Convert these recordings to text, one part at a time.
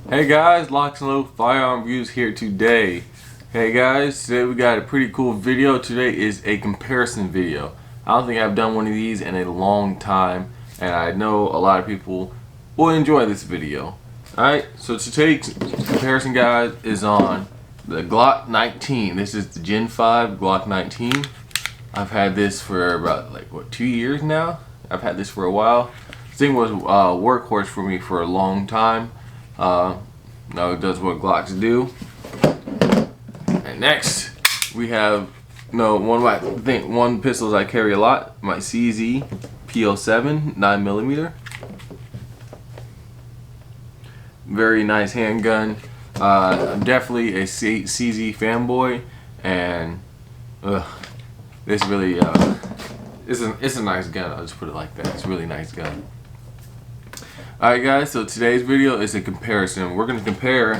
Hey guys, LocsNLoad Firearm Reviews here today. Hey guys, today we got a pretty cool video. Today is a comparison video. I don't think I've done one of these in a long time, and I know a lot of people will enjoy this video. Alright, so today's comparison, guys, is on the Glock 19. This is the Gen 5 Glock 19. I've had this for about 2 years now. I've had this for a while. This thing was a workhorse for me for a long time. Now it does what Glocks do. And next we have one pistols I carry a lot, my CZ P07 9mm. Very nice handgun. I'm definitely a CZ fanboy, and this really it's a nice gun. I'll just put it like that. It's a really nice gun. Alright guys, so today's video is a comparison. We're going to compare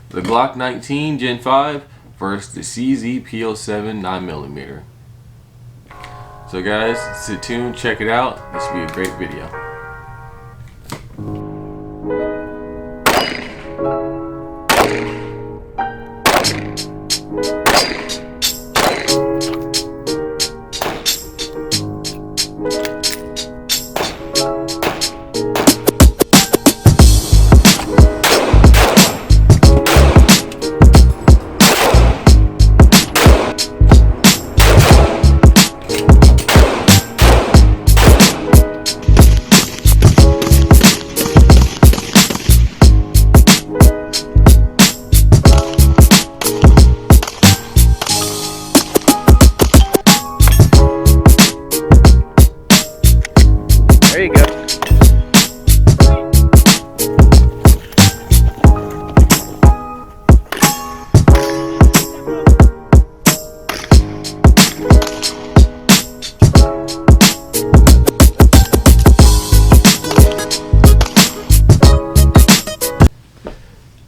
the Glock 19 Gen 5 versus the CZ P07 9mm. So guys, stay tuned, check it out. This should be a great video. There you go.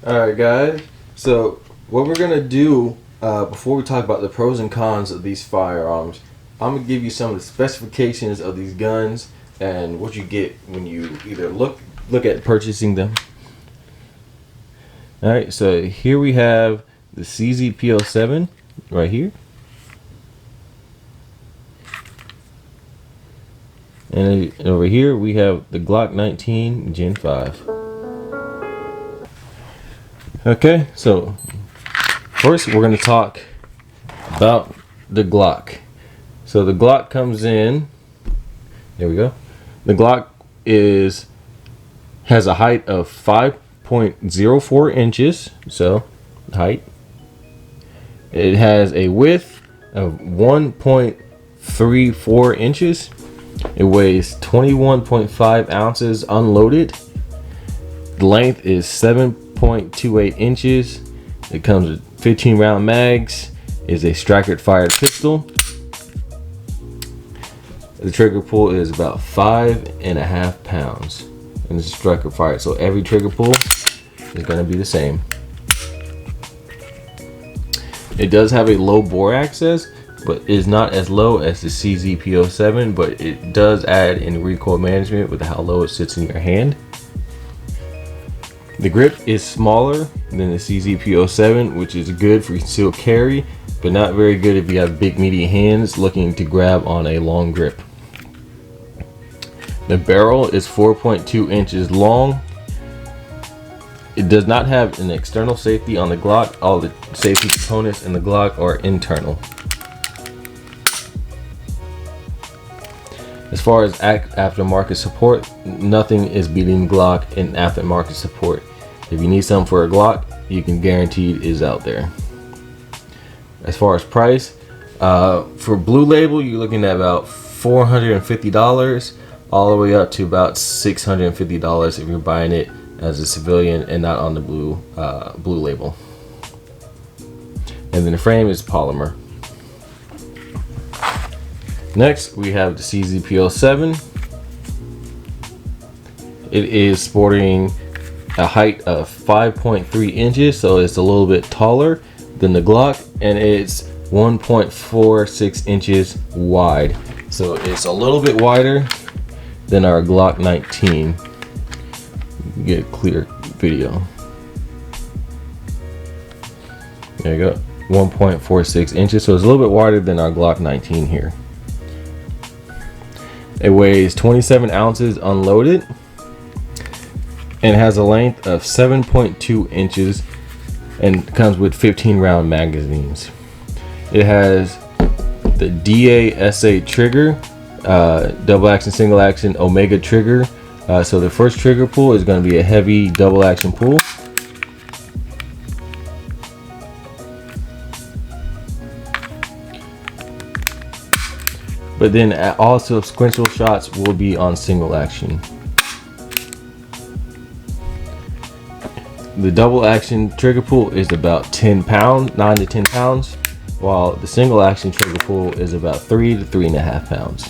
Alright guys, so what we're gonna do before we talk about the pros and cons of these firearms, I'm gonna give you some of the specifications of these guns and what you get when you either look at purchasing them. Alright, so here we have the CZ P07 right here, and over here we have the Glock 19 Gen 5. Okay, so first we're going to talk about the Glock. So the Glock comes in, there we go. The Glock has a height of 5.04 inches, so height. It has a width of 1.34 inches. It weighs 21.5 ounces unloaded. The length is 7.28 inches. It comes with 15 round mags. Is a striker fired pistol. The trigger pull is about 5.5 pounds, and it's striker fired, so every trigger pull is going to be the same. It does have a low bore access, but is not as low as the CZ P07, but it does add in recoil management with how low it sits in your hand. The grip is smaller than the CZ P07, which is good for concealed carry, but not very good if you have big meaty hands looking to grab on a long grip. The barrel is 4.2 inches long. It does not have an external safety on the Glock. All the safety components in the Glock are internal. As far as aftermarket support, nothing is beating Glock in aftermarket support. If you need something for a Glock, you can guarantee it is out there. As far as price, for Blue Label, you're looking at about $450, all the way up to about $650 if you're buying it as a civilian and not on the Blue Label. And then the frame is polymer. Next, we have the CZ P07. It is sporting a height of 5.3 inches, so it's a little bit taller than the Glock, and it's 1.46 inches wide, so it's a little bit wider than our Glock 19. Get a clear video. There you go, 1.46 inches. So it's a little bit wider than our Glock 19 here. It weighs 27 ounces unloaded and has a length of 7.2 inches and comes with 15 round magazines. It has the DASA trigger, double action, single action, Omega trigger. So the first trigger pull is going to be a heavy double action pull. But then all sequential shots will be on single action. The double action trigger pull is about 10 pounds, 9 to 10 pounds, while the single action trigger pull is about 3 to 3.5 pounds.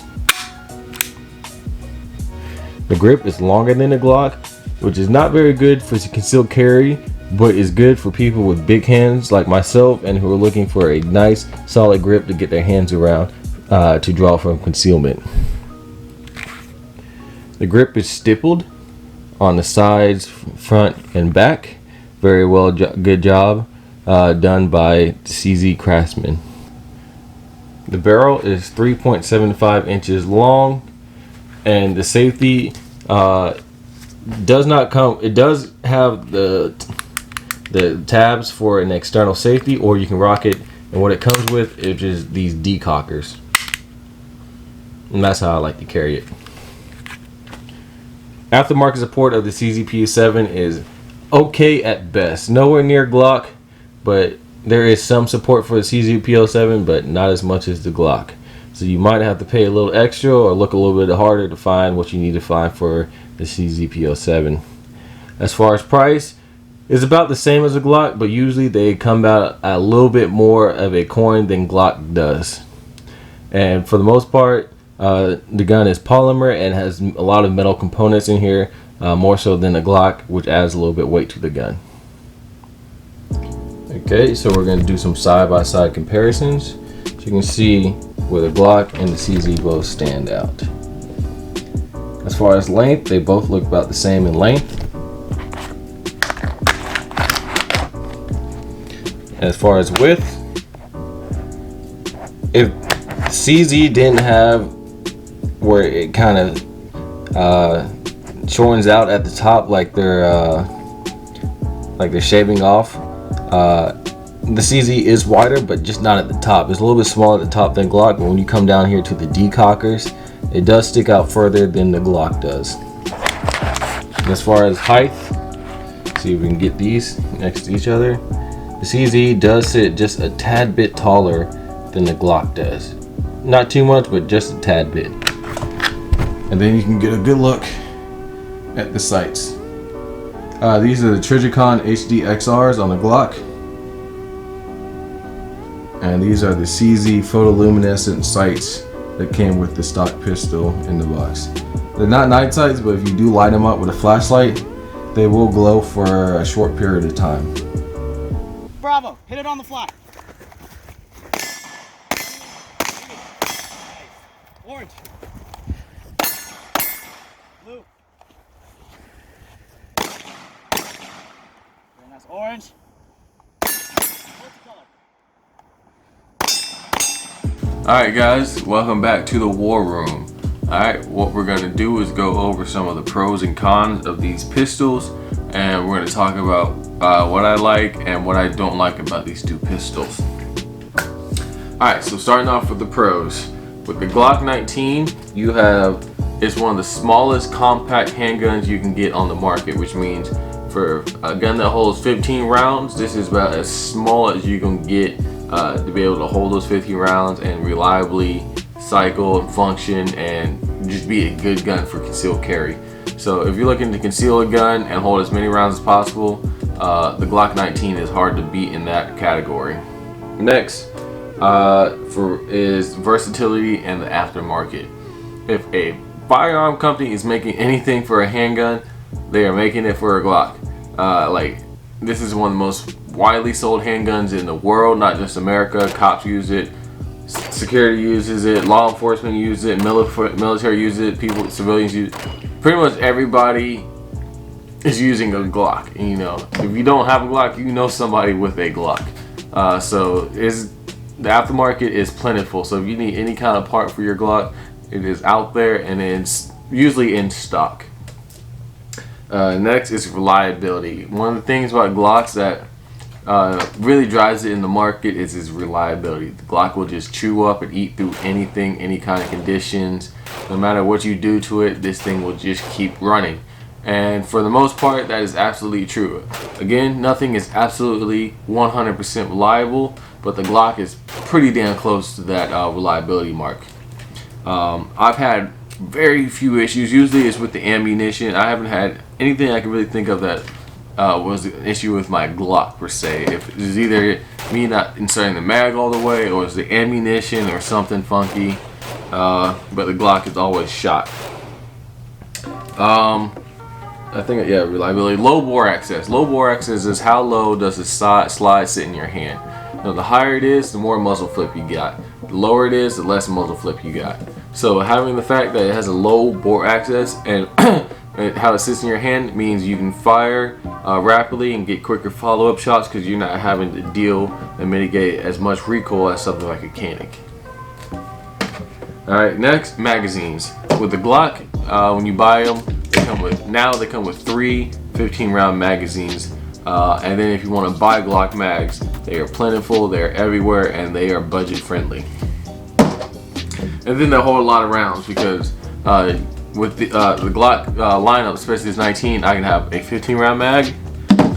The grip is longer than the Glock, which is not very good for concealed carry, but is good for people with big hands like myself and who are looking for a nice solid grip to get their hands around to draw from concealment. The grip is stippled on the sides, front, and back. Very well, good job done by CZ Craftsman. The barrel is 3.75 inches long, and the safety does not come. It does have the tabs for an external safety, or you can rock it. And what it comes with is just these decockers, and that's how I like to carry it. Aftermarket support of the P07 is okay at best. Nowhere near Glock, but there is some support for the P07, but not as much as the Glock. So you might have to pay a little extra or look a little bit harder to find what you need to find for the P07. As far as price, it's about the same as a Glock, but usually they come out a little bit more of a coin than Glock does. And for the most part, the gun is polymer and has a lot of metal components in here, more so than a Glock, which adds a little bit weight to the gun. Okay, so we're going to do some side-by-side comparisons, so you can see where the Glock and the CZ both stand out. As far as length, they both look about the same in length. As far as width, if CZ didn't have where it kind of shortens out at the top, like they're shaving off, the CZ is wider, but just not at the top. It's a little bit smaller at the top than Glock, but when you come down here to the decockers, it does stick out further than the Glock does. And as far as height, see if we can get these next to each other. The CZ does sit just a tad bit taller than the Glock does. Not too much, but just a tad bit. And then you can get a good look at the sights. These are the Trijicon HD XRs on the Glock. And these are the CZ photoluminescent sights that came with the stock pistol in the box. They're not night sights, but if you do light them up with a flashlight, they will glow for a short period of time. Bravo, hit it on the fly. Orange. Blue. Very nice. Orange. Alright guys, welcome back to the war room. Alright, what we're going to do is go over some of the pros and cons of these pistols, and we're going to talk about what I like and what I don't like about these two pistols. Alright, so starting off with the pros. With the Glock 19, it's one of the smallest compact handguns you can get on the market, which means for a gun that holds 15 rounds, this is about as small as you can get to be able to hold those 15 rounds and reliably cycle and function and just be a good gun for concealed carry. So if you're looking to conceal a gun and hold as many rounds as possible, the Glock 19 is hard to beat in that category. Next is versatility and the aftermarket. If a firearm company is making anything for a handgun, they are making it for a Glock. This is one of the most widely sold handguns in the world, not just America. Cops use it, security uses it, law enforcement uses it, military uses it, civilians use it. Pretty much everybody is using a Glock. And, you know, if you don't have a Glock, you know somebody with a Glock. So the aftermarket is plentiful. So if you need any kind of part for your Glock, it is out there and it's usually in stock. Next is reliability. One of the things about Glocks that really drives it in the market is its reliability. The Glock will just chew up and eat through anything, any kind of conditions. No matter what you do to it, this thing will just keep running. And for the most part, that is absolutely true. Again, nothing is absolutely 100% reliable, but the Glock is pretty damn close to that reliability mark. I've had very few issues. Usually it's with the ammunition. I haven't had anything I can really think of that was an issue with my Glock per se. If it was either me not inserting the mag all the way, or it's the ammunition or something funky, but the Glock is always shot. I think, yeah, reliability. Low bore access. Low bore access is how low does the slide sit in your hand. Now, the higher it is, the more muzzle flip you got. The lower it is, the less muzzle flip you got. So having the fact that it has a low bore access and how it sits in your hand means you can fire rapidly and get quicker follow-up shots because you're not having to deal and mitigate as much recoil as something like a Canik. Alright, next, magazines. With the Glock, when you buy them, they come with 3 15-round magazines. And then if you want to buy Glock mags, they are plentiful, they are everywhere, and they are budget friendly. And then they hold a lot of rounds because with the Glock lineup, especially this 19, I can have a 15-round mag,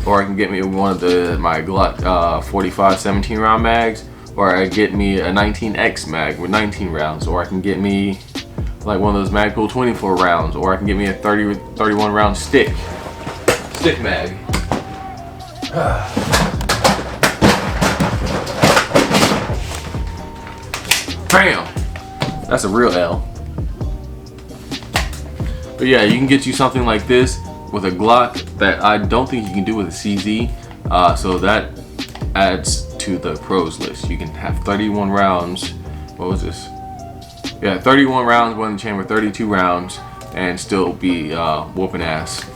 or I can get me one of my Glock 45 17-round mags, or I get me a 19X mag with 19 rounds, or I can get me like one of those Magpul 24 rounds, or I can get me a 31 round stick mag. Bam! That's a real L. But yeah, you can get you something like this with a Glock that I don't think you can do with a CZ. So that adds to the pros list. You can have 31 rounds. What was this? Yeah, 31 rounds, one in the chamber, 32 rounds, and still be whooping ass.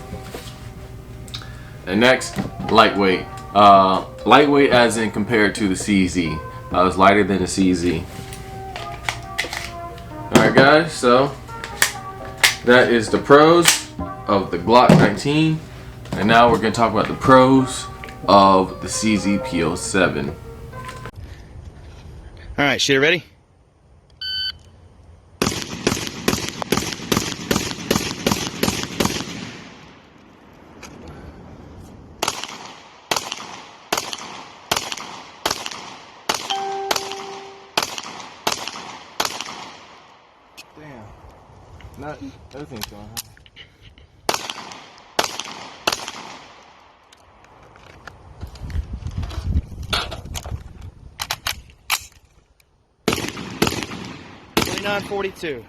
And next, lightweight. Lightweight as in compared to the CZ. It's lighter than the CZ. Alright guys, so that is the pros of the Glock 19. And now we're going to talk about the pros of the CZ P07. Alright, shit, ready? Damn. Not everything's going on. .42.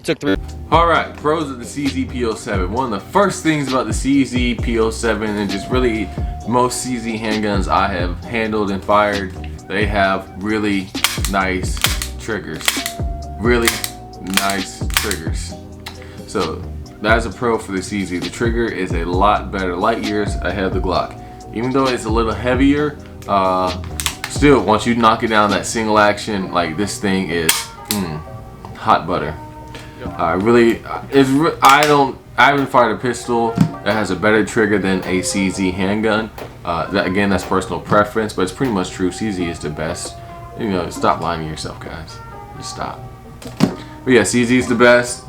Took 3. Alright, pros of the CZ P07. One of the first things about the CZ P07, and just really most CZ handguns I have handled and fired, they have really nice triggers. Really nice triggers. So that's a pro for the CZ. The trigger is a lot better, light years ahead of the Glock. Even though it's a little heavier, still once you knock it down that single action, like this thing is hot butter. I haven't fired a pistol that has a better trigger than a CZ handgun. That's personal preference, but it's pretty much true. CZ is the best. You know, stop lying to yourself, guys. Just stop. But yeah, CZ is the best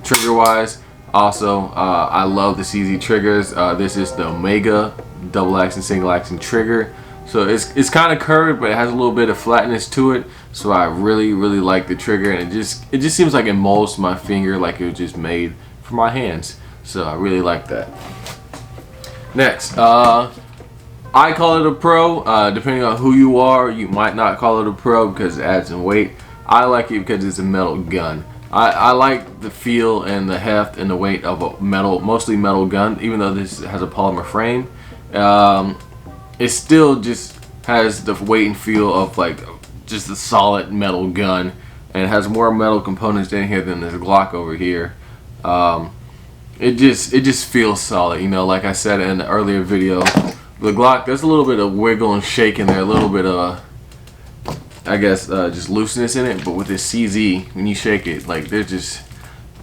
trigger wise. Also, I love the CZ triggers. This is the Omega double action, single action trigger. So it's kind of curved, but it has a little bit of flatness to it. So I really like the trigger, and it just seems like it molds my finger like it was just made for my hands. So I really like that. Next, I call it a pro. Depending on who you are, you might not call it a pro because it adds in weight. I like it because it's a metal gun. I like the feel and the heft and the weight of a mostly metal gun. Even though this has a polymer frame, it still just has the weight and feel of like just a solid metal gun, and it has more metal components in here than this Glock over here. It just feels solid, you know. Like I said in the earlier video, The Glock, there's a little bit of wiggle and shake in there, a little bit of, I guess, just looseness in it. But with this CZ, when you shake it, like there's just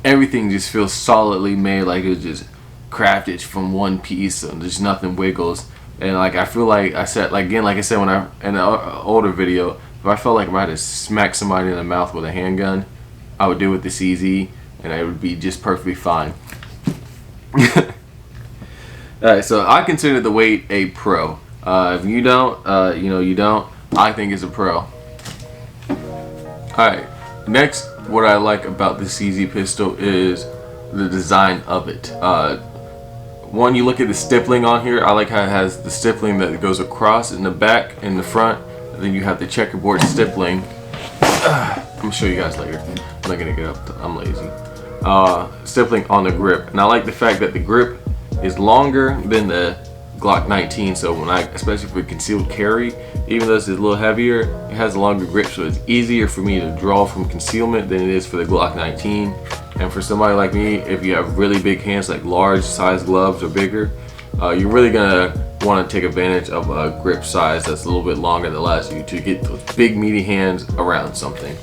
everything just feels solidly made, like it's just crafted from one piece. So there's nothing wiggles. And like I feel like I said, like again, like I said when I in an older video, if I felt like if I had to smack somebody in the mouth with a handgun, I would do it with the CZ, and it would be just perfectly fine. Alright, so I consider the weight a pro. If you don't, you don't. I think it's a pro. Alright, next, what I like about the CZ pistol is the design of it. One, you look at the stippling on here. I like how it has the stippling that goes across in the back and the front. And then you have the checkerboard stippling. I'm gonna show you guys later. I'm not gonna get up. I'm lazy. Stippling on the grip, and I like the fact that the grip is longer than the Glock 19. So when especially for concealed carry, even though it's a little heavier, it has a longer grip, so it's easier for me to draw from concealment than it is for the Glock 19. And for somebody like me, if you have really big hands, like large size gloves or bigger, you're really gonna want to take advantage of a grip size that's a little bit longer that allows you to get those big meaty hands around something.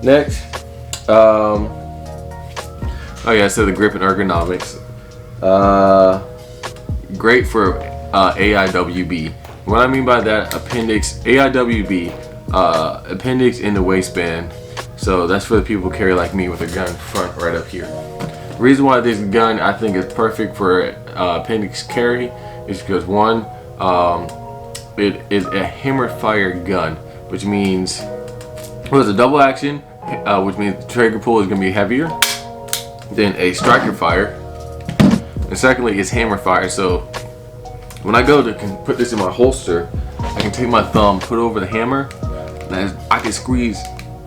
Next, oh yeah, so the grip and ergonomics. Great for AIWB. What I mean by that, appendix, AIWB, appendix in the waistband. So that's for the people who carry like me with a gun front right up here. The reason why this gun I think is perfect for appendix carry is because one, it is a hammer fire gun, which means it's a double action, which means the trigger pull is going to be heavier than a striker fire. And secondly, it's hammer fire. So when I go to put this in my holster, I can take my thumb, put it over the hammer, and I can squeeze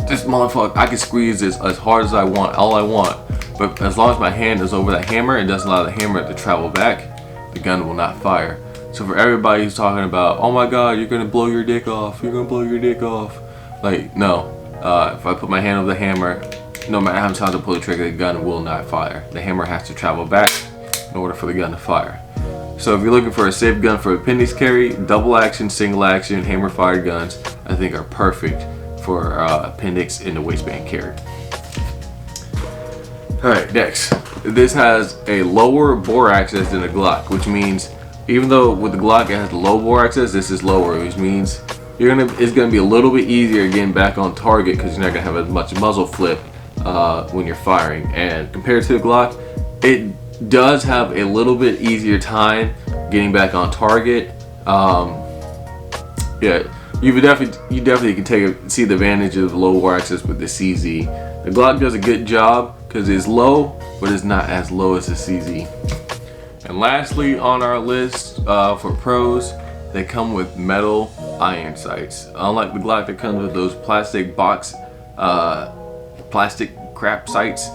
this motherfucker. I can squeeze this as hard as I want, all I want. But as long as my hand is over the hammer and doesn't allow the hammer to travel back, the gun will not fire. So for everybody who's talking about, oh my god, you're gonna blow your dick off, you're gonna blow your dick off, like, no. If I put my hand over the hammer, no matter how much time to pull the trigger, the gun will not fire. The hammer has to travel back in order for the gun to fire. So if you're looking for a safe gun for appendix carry, double action, single action, hammer fired guns, I think are perfect for appendix in the waistband carry. Alright, next. This has a lower bore access than the Glock, which means even though with the Glock it has low bore access, this is lower, which means it's gonna be a little bit easier getting back on target because you're not gonna have as much muzzle flip when you're firing. And compared to the Glock, it does have a little bit easier time getting back on target. Yeah, you definitely can see the advantage of low bore access with the CZ. The Glock does a good job because it's low, but it's not as low as the CZ. And lastly on our list for pros, they come with metal iron sights. Unlike the Glock that comes with those plastic box, plastic crap sights,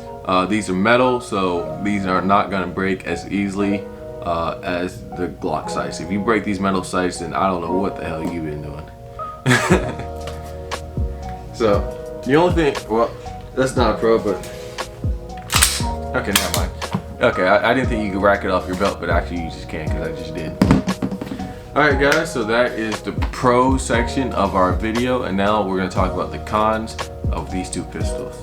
these are metal, so these are not going to break as easily as the Glock sights. If you break these metal sights, then I don't know what the hell you've been doing. So the only thing, well, that's not a pro, but okay, never mind. Okay, I didn't think you could rack it off your belt, but actually you just can, because I just did. Alright guys, so that is the pro section of our video, and now we're going to talk about the cons of these two pistols.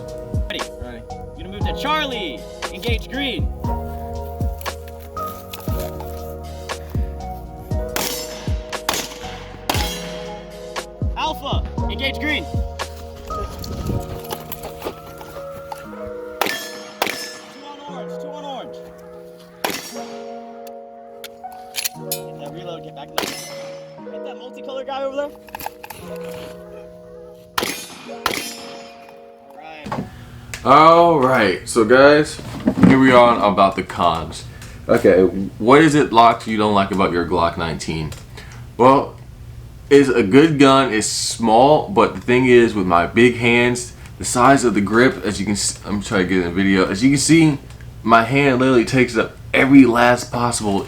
Ready? Ready. You're going to move to Charlie. Engage green. Alpha. Engage green. Two on orange. Get that reload, get back in there. Get that multicolor guy over there. Alright, so guys, here we are about the cons. Okay, what is it, Locs, you don't like about your Glock 19? Well, it's a good gun, it's small, but the thing is, with my big hands, the size of the grip, as you can see, I'm trying to get in the video, as you can see, my hand literally takes up every last possible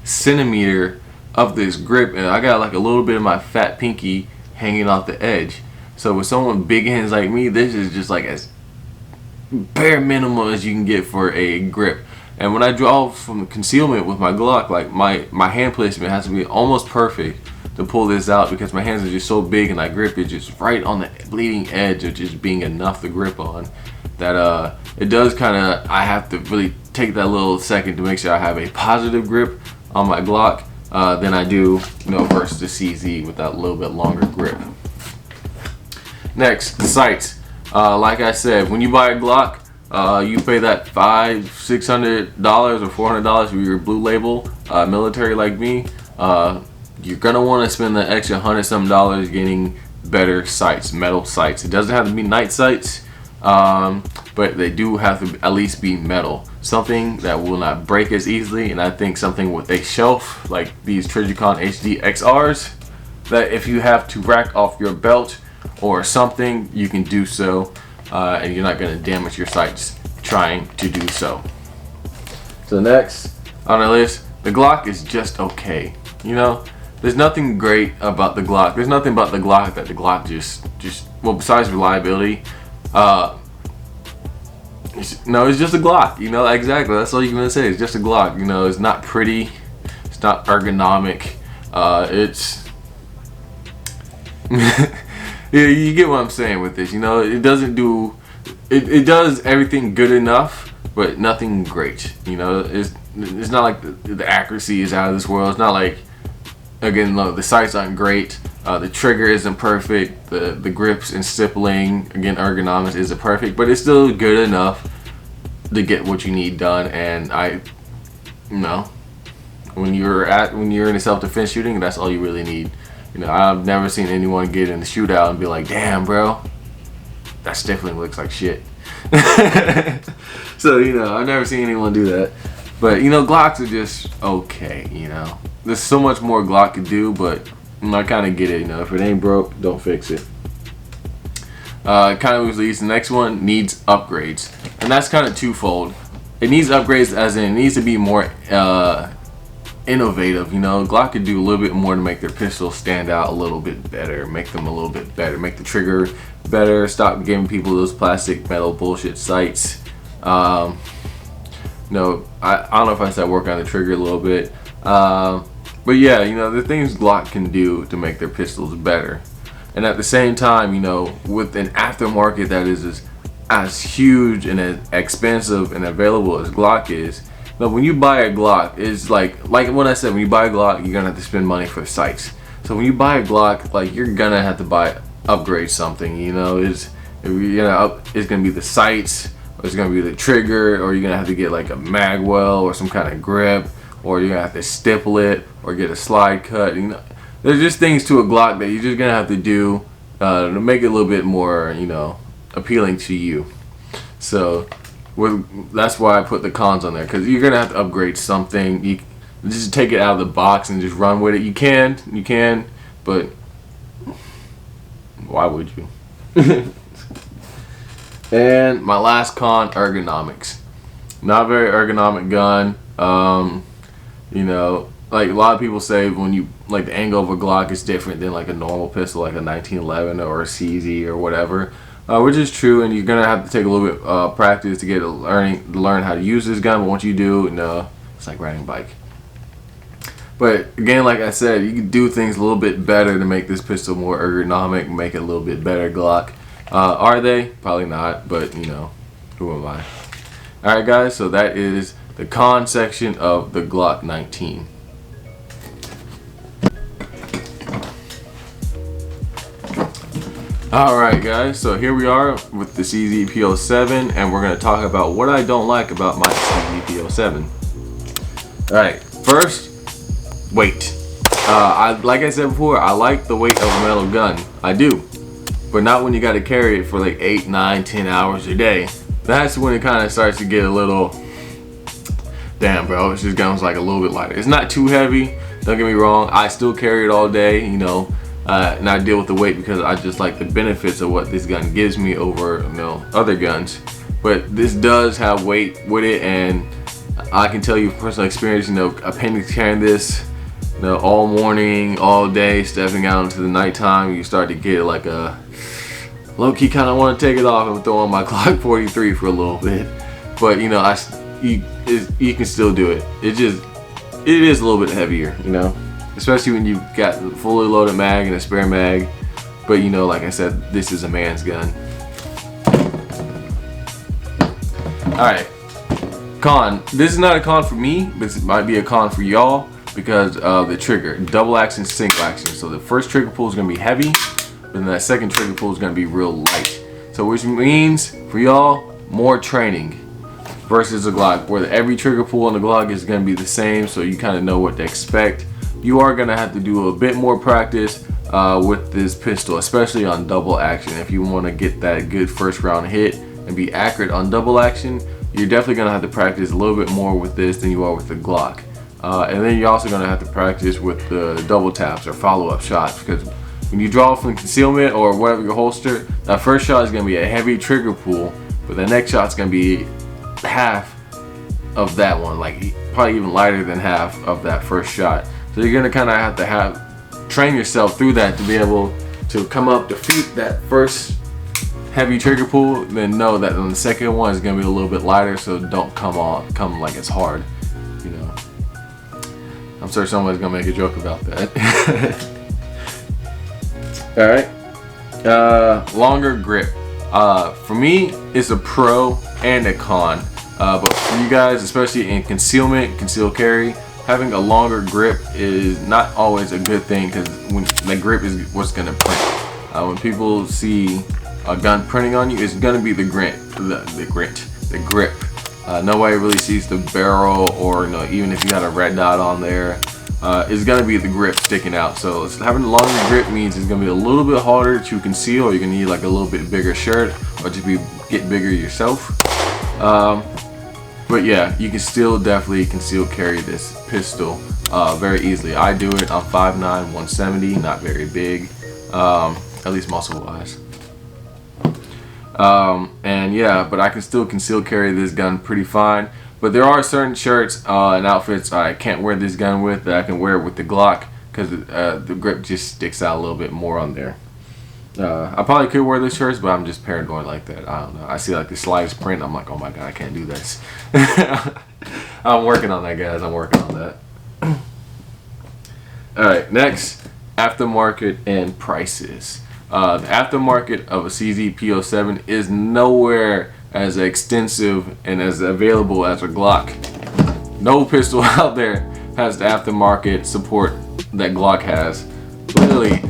centimeter of this grip, and I got like a little bit of my fat pinky hanging off the edge. So with someone with big hands like me, this is just like as bare minimum as you can get for a grip. And when I draw from the concealment with my Glock, like my hand placement has to be almost perfect to pull this out, because my hands are just so big and I grip it just right on the bleeding edge of just being enough to grip on, that it does kind of, I have to really take that little second to make sure I have a positive grip on my Glock than I do, versus the CZ with that little bit longer grip. Next, the sights. Like I said, when you buy a Glock, you pay that $500-600 or $400 for your blue label military like me. You're gonna want to spend the extra $100-some getting better sights, metal sights. It doesn't have to be night sights, but they do have to at least be metal, something that will not break as easily. And I think something with a shelf like these Trijicon HD XRs, that if you have to rack off your belt or something, you can do so, and you're not going to damage your sights trying to do so. So next on the list, the Glock is just okay. There's nothing great about the Glock. There's nothing about the Glock that the Glock just well, besides reliability, it's just a Glock. Exactly. That's all you're gonna say. It's just a Glock. It's not pretty. It's not ergonomic. It's yeah, you get what I'm saying with this. It doesn't do. It does everything good enough, but nothing great. It's not like the accuracy is out of this world. It's not like, again, the sights aren't great. The trigger isn't perfect. The grips and stippling, again, ergonomics isn't perfect, but it's still good enough to get what you need done. And when you're in a self-defense shooting, that's all you really need. I've never seen anyone get in the shootout and be like, damn, bro, that stippling looks like shit. So I've never seen anyone do that. But Glocks are just okay. There's so much more Glock could do, but I kind of get it. If it ain't broke, don't fix it. Kind of leads the next one, needs upgrades, and that's kind of twofold. It needs upgrades as in it needs to be more innovative. Glock could do a little bit more to make their pistols stand out a little bit better, make them a little bit better, make the trigger better, stop giving people those plastic metal bullshit sights. I don't know if I said work on the trigger a little bit. But yeah, the things Glock can do to make their pistols better. And at the same time, with an aftermarket that is as huge and as expensive and available as Glock is, when you buy a Glock, it's like when I said, when you buy a Glock, you're gonna have to spend money for sights. So when you buy a Glock, you're gonna have to upgrade something. It's gonna be the sights, or it's gonna be the trigger, or you're gonna have to get like a mag well or some kind of grip, or you're gonna have to stipple it or get a slide cut. There's just things to a Glock that you're just gonna have to do to make it a little bit more, appealing to you. So that's why I put the cons on there, because you're gonna have to upgrade something. You just take it out of the box and just run with it. You can, but why would you? And my last con, ergonomics. Not a very ergonomic gun. Like a lot of people say, when you the angle of a Glock is different than like a normal pistol, like a 1911 or a CZ or whatever, which is true. And you're gonna have to take a little bit practice to learn how to use this gun. But once you do, it's like riding a bike. But again, like I said, you can do things a little bit better to make this pistol more ergonomic, make it a little bit better Glock. Are they? Probably not, but who am I? Alright guys, so that is the con section of the Glock 19. Alright guys, so here we are with the CZ P07, and we're going to talk about what I don't like about my CZ P07. Alright, first, weight. Like I said before, I like the weight of a metal gun. I do. But not when you got to carry it for like 8, 9, 10 hours a day. That's when it kind of starts to get a little, damn bro, this gun's like a little bit lighter. It's not too heavy, don't get me wrong. I still carry it all day, and I deal with the weight because I just like the benefits of what this gun gives me over other guns. But this does have weight with it, and I can tell you from personal experience, a pain carrying this all morning, all day, stepping out into the nighttime, you start to get like a low-key kind of want to take it off and throw on my Glock 43 for a little bit. But you can still do it. It is a little bit heavier, you know, especially when you've got a fully loaded mag and a spare mag. But you know, like I said, this is a man's gun. Alright, con. This is not a con for me, but this might be a con for y'all because of the trigger. Double action, single action. So the first trigger pull is going to be heavy, but then that second trigger pull is going to be real light. So which means for y'all, more training versus a Glock, where every trigger pull on the Glock is going to be the same, so you kind of know what to expect. You are going to have to do a bit more practice with this pistol, especially on double action. If you want to get that good first round hit and be accurate on double action, you're definitely going to have to practice a little bit more with this than you are with the Glock. And then you're also going to have to practice with the double taps or follow-up shots, because when you draw from concealment or whatever your holster, that first shot is going to be a heavy trigger pull, but the next shot's going to be half of that one, like probably even lighter than half of that first shot. So you're going to kind of have to train yourself through that to be able to come up, defeat that first heavy trigger pull, then know that on the second one is going to be a little bit lighter, so don't come like it's hard, you know. I'm sure someone's going to make a joke about that. Alright, longer grip. For me, it's a pro and a con. But for you guys, especially in concealment, concealed carry, having a longer grip is not always a good thing, because when the grip is what's going to print. When people see a gun printing on you, it's going to be the grip. Nobody really sees the barrel, or you know, even if you got a red dot on there, it's going to be the grip sticking out. So having a longer grip means it's going to be a little bit harder to conceal, or you're going to need like a little bit bigger shirt, or just get bigger yourself. But yeah, you can still definitely conceal carry this pistol very easily. I do it. I'm 5'9", 170, not very big, at least muscle wise. And yeah, but I can still conceal carry this gun pretty fine. But there are certain shirts and outfits I can't wear this gun with that I can wear with the Glock, because the grip just sticks out a little bit more on there. I probably could wear the shirts, but I'm just paranoid like that. I don't know. I see like the slightest print, I'm like, oh my god, I can't do this. I'm working on that, guys. I'm working on that. Alright, next, aftermarket and prices. The aftermarket of a CZ P07 is nowhere as extensive and as available as a Glock. No pistol out there has the aftermarket support that Glock has. Literally,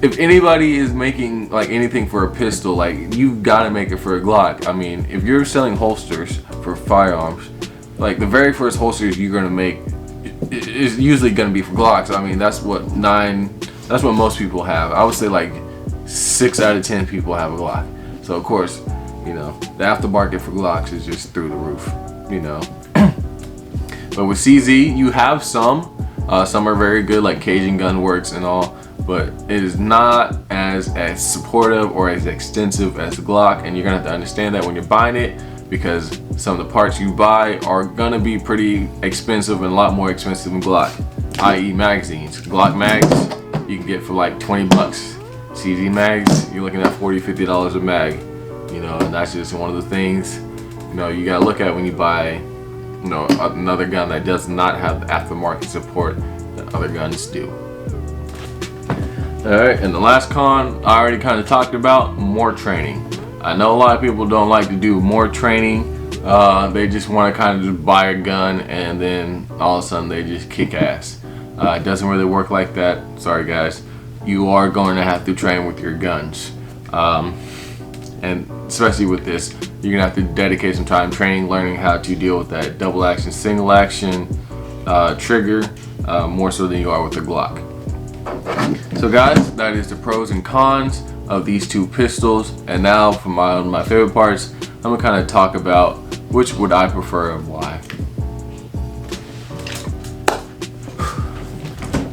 if anybody is making like anything for a pistol, like you've got to make it for a Glock. I mean, if you're selling holsters for firearms, like the very first holsters you're gonna make is usually gonna be for Glocks. I mean, that's what most people have. I would say like 6 out of 10 people have a Glock. So of course, you know, the aftermarket for Glocks is just through the roof, you know. But with CZ, you have some are very good, like Cajun Gun Works and all, but it is not as supportive or as extensive as the Glock, and you're gonna have to understand that when you're buying it, because some of the parts you buy are gonna be pretty expensive and a lot more expensive than Glock, i.e. magazines. Glock mags you can get for like 20 bucks. CZ mags, you're looking at $40–50 a mag, you know, and that's just one of the things, you know, you gotta look at when you buy, you know, another gun that does not have the aftermarket support that other guns do. Alright, and the last con I already kind of talked about, more training. I know a lot of people don't like to do more training. They just want to kind of just buy a gun and then all of a sudden they just kick ass. It doesn't really work like that. Sorry guys. You are going to have to train with your guns. And especially with this, you're going to have to dedicate some time training, learning how to deal with that double action, single action trigger, more so than you are with the Glock. So guys, that is the pros and cons of these two pistols. And now for my favorite parts, I'm going to kind of talk about which would I prefer and why.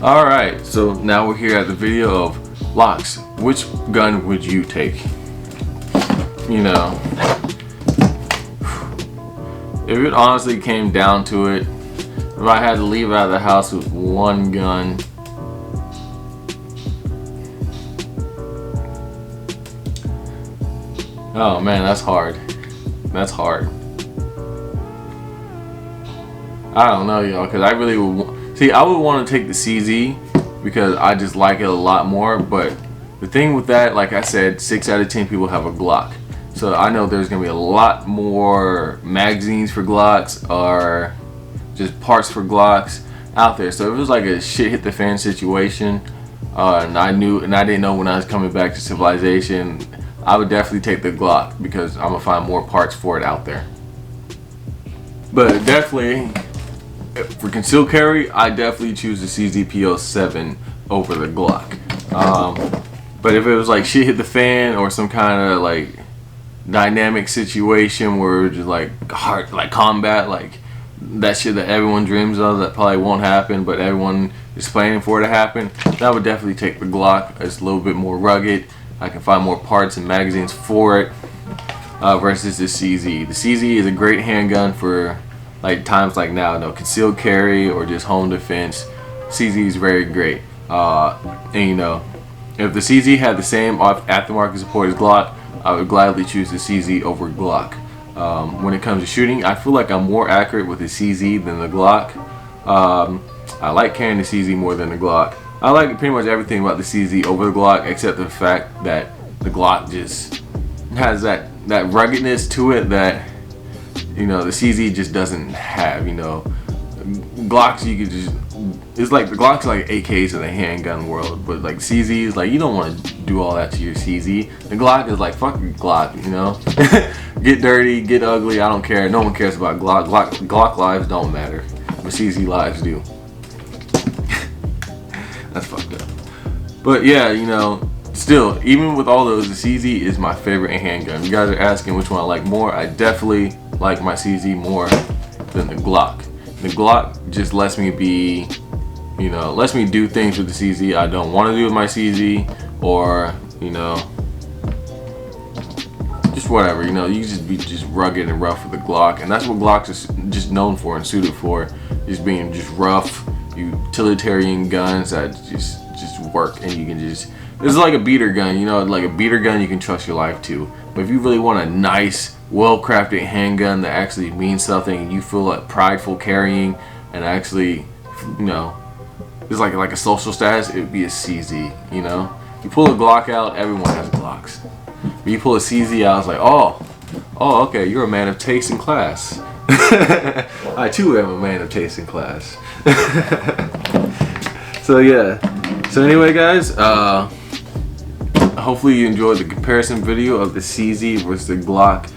Alright, so now we're here at the video of Locs. Which gun would you take? You know, if it honestly came down to it, if I had to leave out of the house with one gun, oh man, that's hard. That's hard. I don't know, y'all, because I really would see. I would want to take the CZ because I just like it a lot more. But the thing with that, like I said, 6 out of 10 people have a Glock, so I know there's gonna be a lot more magazines for Glocks or just parts for Glocks out there. So if it was like a shit hit the fan situation, and I didn't know when I was coming back to civilization, I would definitely take the Glock because I'm gonna find more parts for it out there. But definitely, for concealed carry, I definitely choose the CZ P07 over the Glock. But if it was like shit hit the fan or some kind of like dynamic situation where just like hard, like combat, like that shit that everyone dreams of that probably won't happen, but everyone is planning for it to happen, that would definitely take the Glock. It's a little bit more rugged. I can find more parts and magazines for it versus the CZ. The CZ is a great handgun for like times like now, no concealed carry or just home defense. CZ is very great. And you know, if the CZ had the same aftermarket support as Glock, I would gladly choose the CZ over Glock. When it comes to shooting, I feel like I'm more accurate with the CZ than the Glock. I like carrying the CZ more than the Glock. I like pretty much everything about the CZ over the Glock except the fact that the Glock just has that ruggedness to it that, you know, the CZ just doesn't have. You know, Glocks, you could just, it's like the Glock's like AKs in the handgun world, but like CZ is like, you don't want to do all that to your CZ. The Glock is like, fuck Glock, you know. Get dirty, get ugly, I don't care. No one cares about Glock. Glock lives don't matter, but CZ lives do. That's fucked up. But yeah, you know, still, even with all those, the CZ is my favorite handgun. You guys are asking which one I like more. I definitely like my CZ more than the Glock. The Glock just lets me be, you know, lets me do things with the CZ I don't want to do with my CZ, or, you know, just whatever. You know, you just be just rugged and rough with the Glock, and that's what Glocks is just known for and suited for, just being just rough, utilitarian guns that just work, and you can just, it's like a beater gun, you know, like a beater gun you can trust your life to. But if you really want a nice, well-crafted handgun that actually means something and you feel like prideful carrying and actually, you know, it's like a social status, it would be a CZ, you know. You pull a Glock out, everyone has Glocks. But you pull a CZ out, it's like, oh, okay, you're a man of taste and class. I too am a man of taste and class. So yeah. So anyway, guys, hopefully you enjoyed the comparison video of the CZ versus the Glock.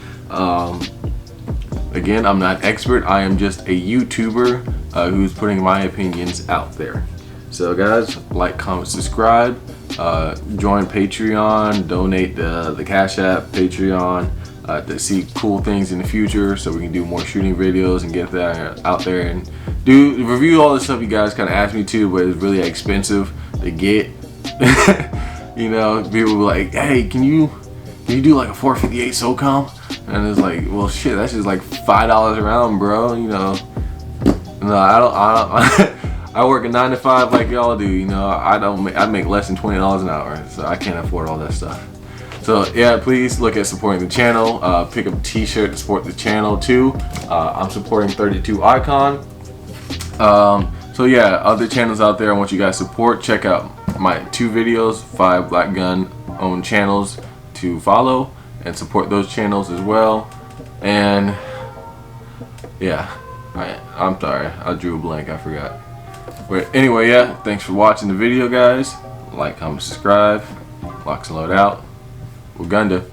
Again, I'm not an expert. I am just a YouTuber who's putting my opinions out there. So guys, like, comment, subscribe, join Patreon, donate the Cashapp, Patreon, to see cool things in the future, so we can do more shooting videos and get that out there and review all the stuff you guys kind of asked me to, but it's really expensive to get. You know, people were like, hey, can you do like a 458 SOCOM? And it's like, well, shit, that's just like $5 a round, bro. You know, no, I don't. I work a 9 to 5 like y'all do. You know, I make less than $20 an hour, so I can't afford all that stuff. So yeah, please look at supporting the channel. Pick up a t-shirt to support the channel too. I'm supporting 32 Icon. So yeah, other channels out there I want you guys to support. Check out my 2 videos, 5 Black Gun owned channels to follow and support those channels as well. And yeah, I'm sorry, I drew a blank, I forgot. But anyway, yeah, thanks for watching the video, guys. Like, comment, subscribe. LocsNLoad out. Uganda.